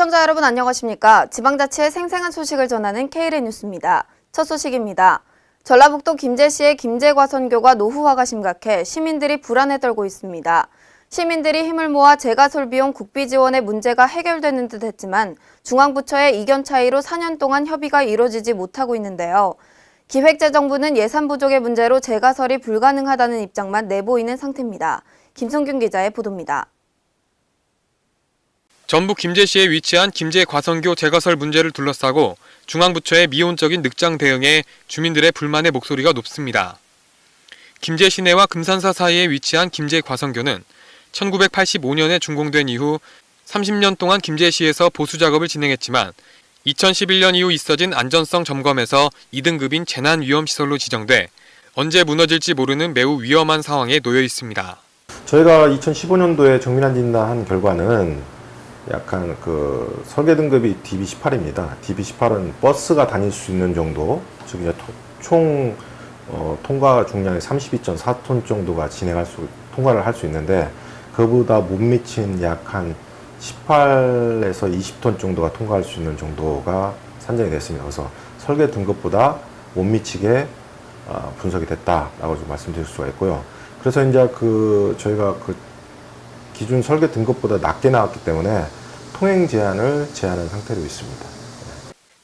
시청자 여러분 안녕하십니까? 지방자치의 생생한 소식을 전하는 KLN 뉴스입니다. 첫 소식입니다. 전라북도 김제시의 김제과선교가 노후화가 심각해 시민들이 불안에 떨고 있습니다. 시민들이 힘을 모아 재가설 비용 국비 지원의 문제가 해결되는 듯 했지만 중앙부처의 이견 차이로 4년 동안 협의가 이루어지지 못하고 있는데요. 기획재정부는 예산 부족의 문제로 재가설이 불가능하다는 입장만 내보이는 상태입니다. 김성균 기자의 보도입니다. 전북 김제시에 위치한 김제과선교 재가설 문제를 둘러싸고 중앙부처의 미온적인 늑장 대응에 주민들의 불만의 목소리가 높습니다. 김제 시내와 금산사 사이에 위치한 김제과선교는 1985년에 준공된 이후 30년 동안 김제시에서 보수 작업을 진행했지만 2011년 이후 있어진 안전성 점검에서 2등급인 재난위험시설로 지정돼 언제 무너질지 모르는 매우 위험한 상황에 놓여 있습니다. 저희가 2015년도에 정밀한 진단한 결과는 약간 설계 등급이 DB18입니다. DB18은 버스가 다닐 수 있는 정도, 즉 이제 총 통과 중량이 32.4톤 정도가 통과를 할 수 있는데 그보다 못 미친 약 한 18에서 20톤 정도가 통과할 수 있는 정도가 산정이 됐습니다. 그래서 설계 등급보다 못 미치게 분석이 됐다라고 좀 말씀드릴 수가 있고요. 그래서 이제 저희가 기준 설계 등급보다 낮게 나왔기 때문에 통행 제한을 제한한 상태로 있습니다.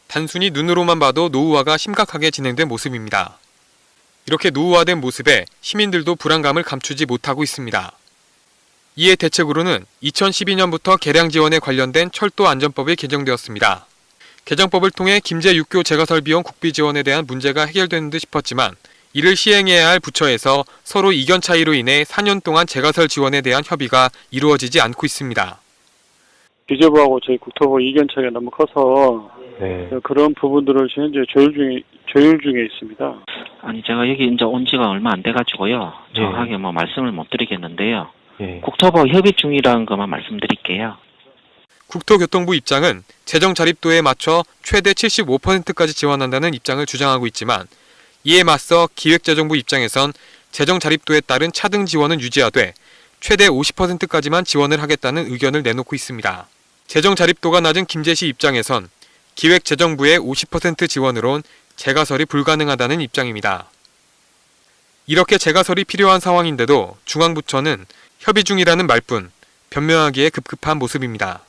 단순히 눈으로만 봐도 노후화가 심각하게 진행된 모습입니다. 이렇게 노후화된 모습에 시민들도 불안감을 감추지 못하고 있습니다. 이에 대책으로는 2012년부터 개량 지원에 관련된 철도 안전법이 개정되었습니다. 개정법을 통해 김제 6교 재가설 비용 국비 지원에 대한 문제가 해결되는 듯 싶었지만 이를 시행해야 할 부처에서 서로 이견 차이로 인해 4년 동안 재가설 지원에 대한 협의가 이루어지지 않고 있습니다. 기재부하고 저희 국토부 이견 차이가 너무 커서 그런 부분들을 현재 조율 중에 있습니다. 아니 제가 여기 이제 온 지가 얼마 안 돼가지고요. 정확하게 말씀을 못 드리겠는데요. 국토부 협의 중이라는 것만 말씀드릴게요. 국토교통부 입장은 재정 자립도에 맞춰 최대 75%까지 지원한다는 입장을 주장하고 있지만 이에 맞서 기획재정부 입장에선 재정 자립도에 따른 차등 지원은 유지하되 최대 50%까지만 지원을 하겠다는 의견을 내놓고 있습니다. 재정 자립도가 낮은 김제시 입장에선 기획재정부의 50% 지원으론 재가설이 불가능하다는 입장입니다. 이렇게 재가설이 필요한 상황인데도 중앙부처는 협의 중이라는 말뿐 변명하기에 급급한 모습입니다.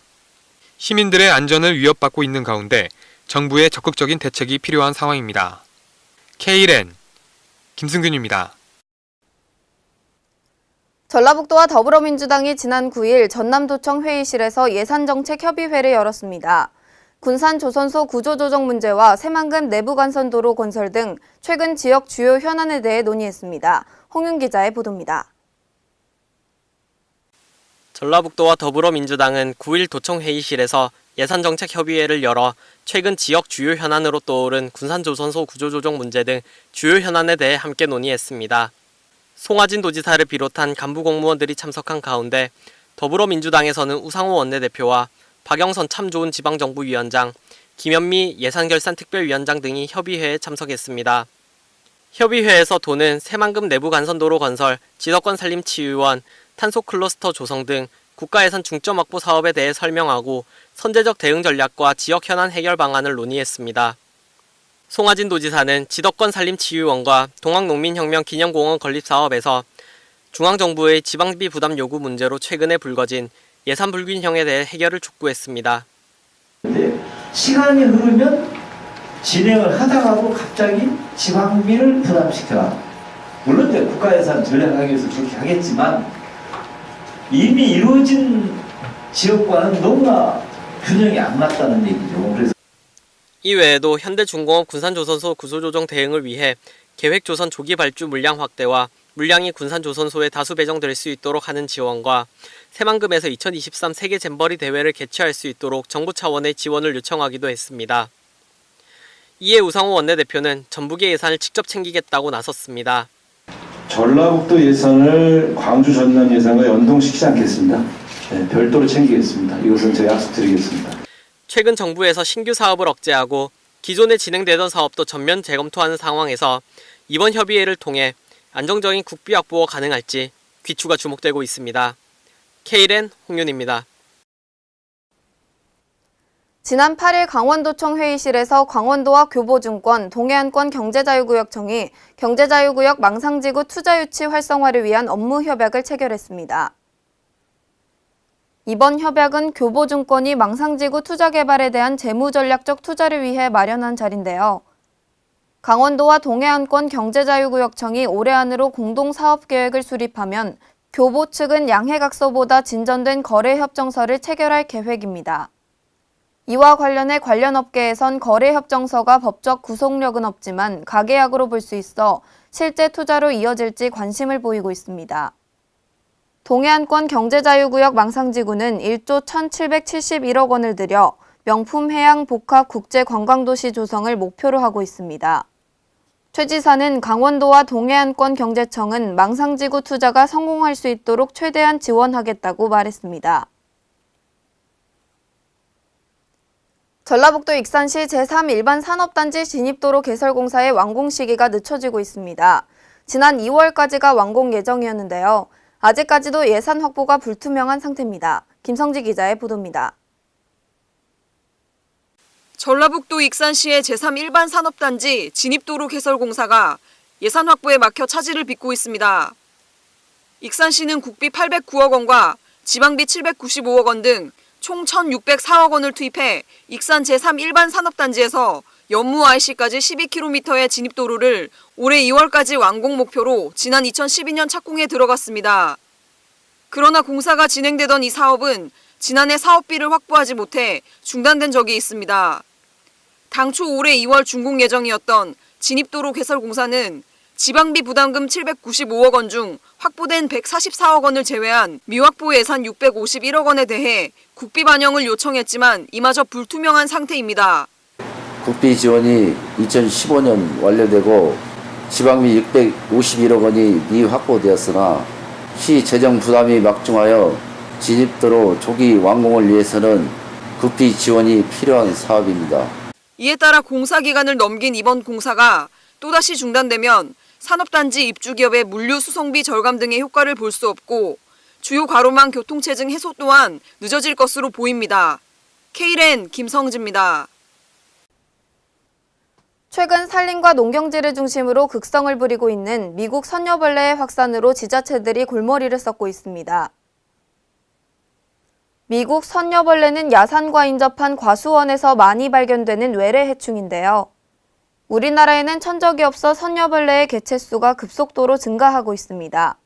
시민들의 안전을 위협받고 있는 가운데 정부의 적극적인 대책이 필요한 상황입니다. KLN 김승균입니다. 전라북도와 더불어민주당이 지난 9일 전남도청 회의실에서 예산정책협의회를 열었습니다. 군산조선소 구조조정 문제와 새만금 내부간선도로 건설 등 최근 지역 주요 현안에 대해 논의했습니다. 홍윤 기자의 보도입니다. 전라북도와 더불어민주당은 9일 도청 회의실에서 예산정책협의회를 열어 최근 지역 주요 현안으로 떠오른 군산조선소 구조조정 문제 등 주요 현안에 대해 함께 논의했습니다. 송하진 도지사를 비롯한 간부 공무원들이 참석한 가운데 더불어민주당에서는 우상호 원내대표와 박영선 참좋은 지방정부위원장, 김현미 예산결산특별위원장 등이 협의회에 참석했습니다. 협의회에서 도는 새만금 내부간선도로 건설, 지덕권 산림 치유원, 탄소 클러스터 조성 등 국가예산 중점 확보 사업에 대해 설명하고 선제적 대응 전략과 지역 현안 해결 방안을 논의했습니다. 송하진 도지사는 지덕권 산림치유원과 동학농민혁명 기념공원 건립 사업에서 중앙정부의 지방비 부담 요구 문제로 최근에 불거진 예산 불균형에 대해 해결을 촉구했습니다. 시간이 흐르면 진행을 하다가도 갑자기 지방비를 부담시켜라. 물론 이제 국가예산 전략하기 위해서 그렇게 하겠지만 이미 이루어진 지역과는 너무나 균형이 안 맞다는 얘기죠. 그래서 이외에도 현대중공업 군산조선소 구조조정 대응을 위해 계획조선 조기 발주 물량 확대와 물량이 군산조선소에 다수 배정될 수 있도록 하는 지원과 새만금에서 2023 세계 잼버리 대회를 개최할 수 있도록 정부 차원의 지원을 요청하기도 했습니다. 이에 우상호 원내대표는 전북의 예산을 직접 챙기겠다고 나섰습니다. 전라북도 예산을 광주 전남 예산과 연동시키지 않겠습니다. 별도로 챙기겠습니다. 이것은 제가 약속드리겠습니다. 최근 정부에서 신규 사업을 억제하고 기존에 진행되던 사업도 전면 재검토하는 상황에서 이번 협의회를 통해 안정적인 국비 확보가 가능할지 귀추가 주목되고 있습니다. KLN 홍윤입니다. 지난 8일 강원도청 회의실에서 강원도와 교보증권, 동해안권 경제자유구역청이 경제자유구역 망상지구 투자유치 활성화를 위한 업무 협약을 체결했습니다. 이번 협약은 교보증권이 망상지구 투자 개발에 대한 재무전략적 투자를 위해 마련한 자리인데요. 강원도와 동해안권 경제자유구역청이 올해 안으로 공동사업계획을 수립하면 교보 측은 양해각서보다 진전된 거래협정서를 체결할 계획입니다. 이와 관련해 관련 업계에선 거래협정서가 법적 구속력은 없지만 가계약으로 볼 수 있어 실제 투자로 이어질지 관심을 보이고 있습니다. 동해안권 경제자유구역 망상지구는 1조 1,771억 원을 들여 명품 해양 복합 국제관광도시 조성을 목표로 하고 있습니다. 최 지사는 강원도와 동해안권 경제청은 망상지구 투자가 성공할 수 있도록 최대한 지원하겠다고 말했습니다. 전라북도 익산시 제3일반산업단지 진입도로 개설공사의 완공 시기가 늦춰지고 있습니다. 지난 2월까지가 완공 예정이었는데요. 아직까지도 예산 확보가 불투명한 상태입니다. 김성지 기자의 보도입니다. 전라북도 익산시의 제3일반산업단지 진입도로 개설공사가 예산 확보에 막혀 차질을 빚고 있습니다. 익산시는 국비 809억 원과 지방비 795억 원 등 총 1,604억 원을 투입해 익산 제3일반산업단지에서 연무 IC까지 12km의 진입도로를 올해 2월까지 완공 목표로 지난 2012년 착공에 들어갔습니다. 그러나 공사가 진행되던 이 사업은 지난해 사업비를 확보하지 못해 중단된 적이 있습니다. 당초 올해 2월 준공 예정이었던 진입도로 개설 공사는 지방비 부담금 795억 원 중 확보된 144억 원을 제외한 미확보 예산 651억 원에 대해 국비 반영을 요청했지만 이마저 불투명한 상태입니다. 국비 지원이 2015년 완료되고 지방비 651억 원이 미확보되었으나 시 재정 부담이 막중하여 진입도로 조기 완공을 위해서는 국비 지원이 필요한 사업입니다. 이에 따라 공사 기간을 넘긴 이번 공사가 또다시 중단되면 산업단지 입주기업의 물류 수송비 절감 등의 효과를 볼 수 없고 주요 가로망 교통체증 해소 또한 늦어질 것으로 보입니다. K랜 김성지입니다. 최근 산림과 농경지를 중심으로 극성을 부리고 있는 미국 선녀벌레의 확산으로 지자체들이 골머리를 썩고 있습니다. 미국 선녀벌레는 야산과 인접한 과수원에서 많이 발견되는 외래 해충인데요. 우리나라에는 천적이 없어 선녀벌레의 개체수가 급속도로 증가하고 있습니다.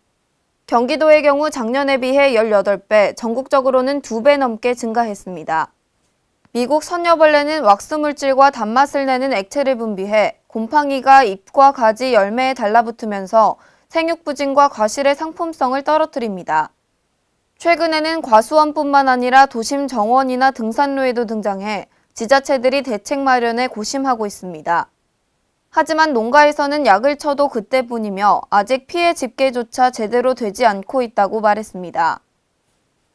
경기도의 경우 작년에 비해 18배, 전국적으로는 2배 넘게 증가했습니다. 미국 선녀벌레는 왁스물질과 단맛을 내는 액체를 분비해 곰팡이가 잎과 가지, 열매에 달라붙으면서 생육부진과 과실의 상품성을 떨어뜨립니다. 최근에는 과수원뿐만 아니라 도심 정원이나 등산로에도 등장해 지자체들이 대책 마련에 고심하고 있습니다. 하지만 농가에서는 약을 쳐도 그때뿐이며 아직 피해 집계조차 제대로 되지 않고 있다고 말했습니다.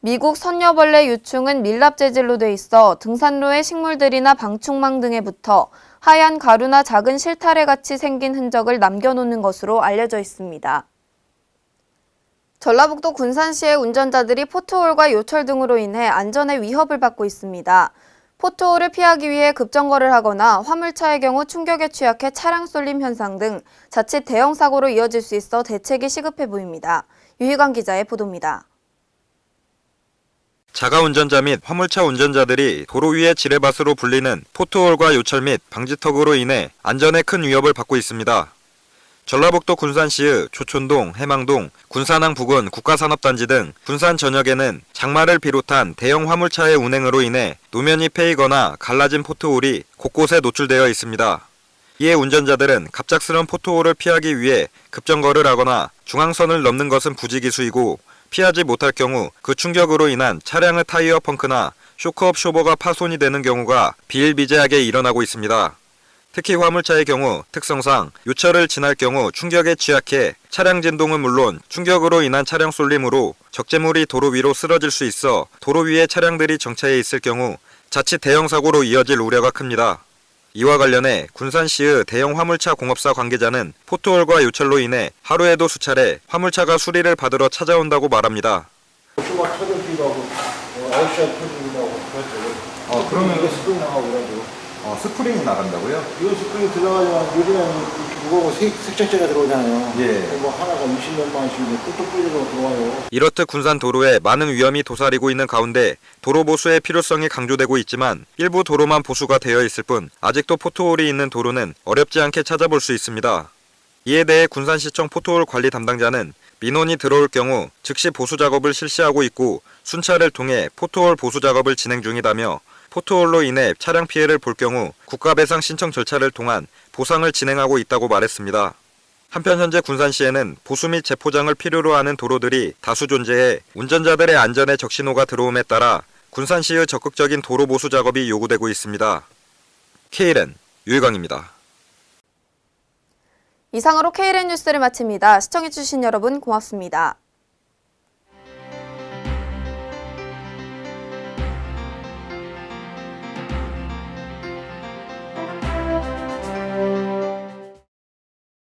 미국 선녀벌레 유충은 밀랍 재질로 돼 있어 등산로의 식물들이나 방충망 등에 붙어 하얀 가루나 작은 실타래 같이 생긴 흔적을 남겨놓는 것으로 알려져 있습니다. 전라북도 군산시의 운전자들이 포트홀과 요철 등으로 인해 안전에 위협을 받고 있습니다. 포트홀을 피하기 위해 급정거를 하거나 화물차의 경우 충격에 취약해 차량 쏠림 현상 등 자칫 대형 사고로 이어질 수 있어 대책이 시급해 보입니다. 유희관 기자의 보도입니다. 자가 운전자 및 화물차 운전자들이 도로 위의 지뢰밭으로 불리는 포트홀과 요철 및 방지턱으로 인해 안전에 큰 위협을 받고 있습니다. 전라북도 군산시의 조촌동, 해망동, 군산항 부근 국가산업단지 등 군산 전역에는 장마를 비롯한 대형 화물차의 운행으로 인해 노면이 패이거나 갈라진 포트홀이 곳곳에 노출되어 있습니다. 이에 운전자들은 갑작스런 포트홀을 피하기 위해 급정거를 하거나 중앙선을 넘는 것은 부지기수이고 피하지 못할 경우 그 충격으로 인한 차량의 타이어 펑크나 쇼크업 쇼버가 파손이 되는 경우가 비일비재하게 일어나고 있습니다. 특히 화물차의 경우 특성상 요철을 지날 경우 충격에 취약해 차량 진동은 물론 충격으로 인한 차량 쏠림으로 적재물이 도로 위로 쓰러질 수 있어 도로 위에 차량들이 정차해 있을 경우 자칫 대형 사고로 이어질 우려가 큽니다. 이와 관련해 군산시의 대형 화물차 공업사 관계자는 포트홀과 요철로 인해 하루에도 수차례 화물차가 수리를 받으러 찾아온다고 말합니다. 그러면 이거 스프링 나가고 그래가지고. 스프링이 나간다고요? 이거 스프링 들어가지만 요즘에는 무거워 색전체가 들어오잖아요. 예. 뭐 하나가 60몇만 원씩 뚝뚝 뿌리고 들어와요. 이렇듯 군산 도로에 많은 위험이 도사리고 있는 가운데 도로 보수의 필요성이 강조되고 있지만 일부 도로만 보수가 되어 있을 뿐 아직도 포트홀이 있는 도로는 어렵지 않게 찾아볼 수 있습니다. 이에 대해 군산시청 포트홀 관리 담당자는 민원이 들어올 경우 즉시 보수 작업을 실시하고 있고 순찰을 통해 포트홀 보수 작업을 진행 중이다며 포트홀로 인해 차량 피해를 볼 경우 국가배상 신청 절차를 통한 보상을 진행하고 있다고 말했습니다. 한편 현재 군산시에는 보수 및 재포장을 필요로 하는 도로들이 다수 존재해 운전자들의 안전에 적신호가 들어옴에 따라 군산시의 적극적인 도로 보수 작업이 요구되고 있습니다. KLN 유일광입니다. 이상으로 KLN 뉴스를 마칩니다. 시청해주신 여러분 고맙습니다.